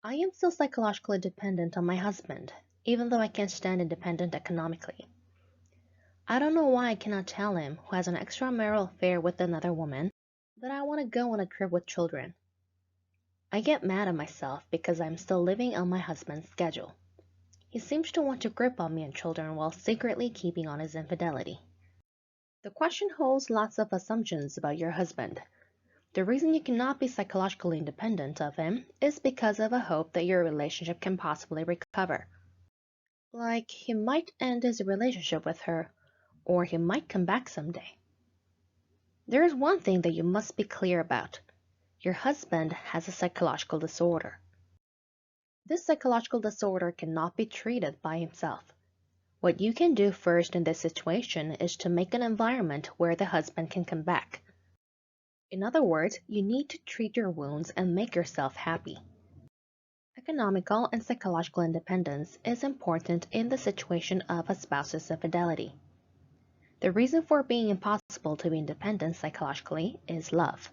I am still psychologically dependent on my husband, even though I can't stand independent economically. I don't know why I cannot tell him, who has an extramarital affair with another woman, that I want to go on a trip with children. I get mad at myself because I'm still living on my husband's schedule. He seems to want to grip on me and children while secretly keeping on his infidelity. The question holds lots of assumptions about your husband. The reason you cannot be psychologically independent of him is because of a hope that your relationship can possibly recover. Like, he might end his relationship with her, or he might come back someday. There is one thing that you must be clear about. Your husband has a psychological disorder. This psychological disorder cannot be treated by himself. What you can do first in this situation is to make an environment where the husband can come back. In other words, you need to treat your wounds and make yourself happy. Economical and psychological independence is important in the situation of a spouse's infidelity. The reason for it being impossible to be independent psychologically is love.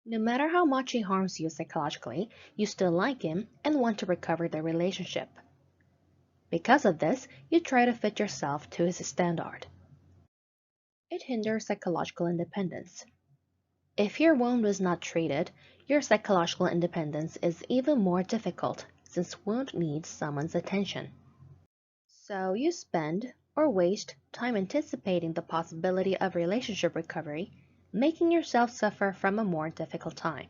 No matter how much he harms you psychologically, you still like him and want to recover the relationship. Because of this, you try to fit yourself to his standard. It hinders psychological independence. If your wound was not treated, your psychological independence is even more difficult since wound needs someone's attention. So you spend or waste time anticipating the possibility of relationship recovery, making yourself suffer from a more difficult time.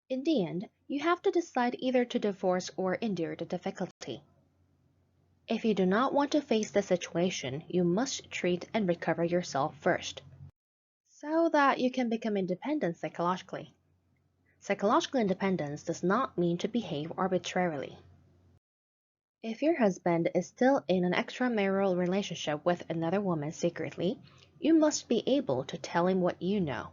In the end, you have to decide either to divorce or endure the difficulty. If you do not want to face the situation, you must treat and recover yourself first, so that you can become independent psychologically. Psychological independence does not mean to behave arbitrarily. If your husband is still in an extramarital relationship with another woman secretly, you must be able to tell him what you know.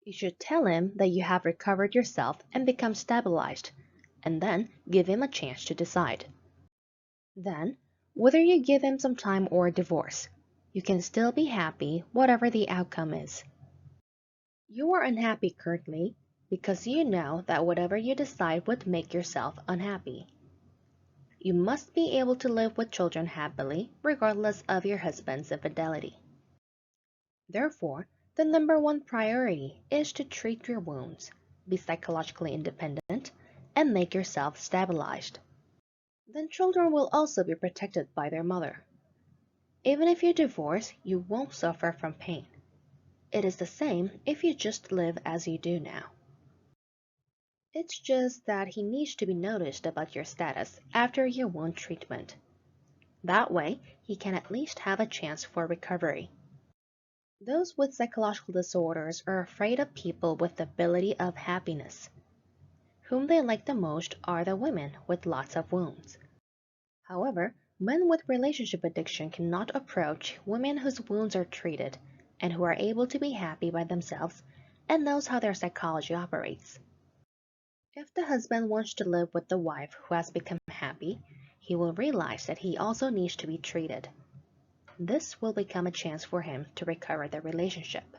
You should tell him that you have recovered yourself and become stabilized, and then give him a chance to decide. Then, whether you give him some time or a divorce, you can still be happy whatever the outcome is. You are unhappy currently because you know that whatever you decide would make yourself unhappy. You must be able to live with children happily regardless of your husband's infidelity. Therefore, the number one priority is to treat your wounds, be psychologically independent, and make yourself stabilized. Then children will also be protected by their mother. Even if you divorce, you won't suffer from pain. It is the same if you just live as you do now. It's just that he needs to be noticed about your status after your wound treatment. That way, he can at least have a chance for recovery. Those with psychological disorders are afraid of people with the ability of happiness. Whom they like the most are the women with lots of wounds. However, men with relationship addiction cannot approach women whose wounds are treated and who are able to be happy by themselves and knows how their psychology operates. If the husband wants to live with the wife who has become happy, he will realize that he also needs to be treated. This will become a chance for him to recover the relationship.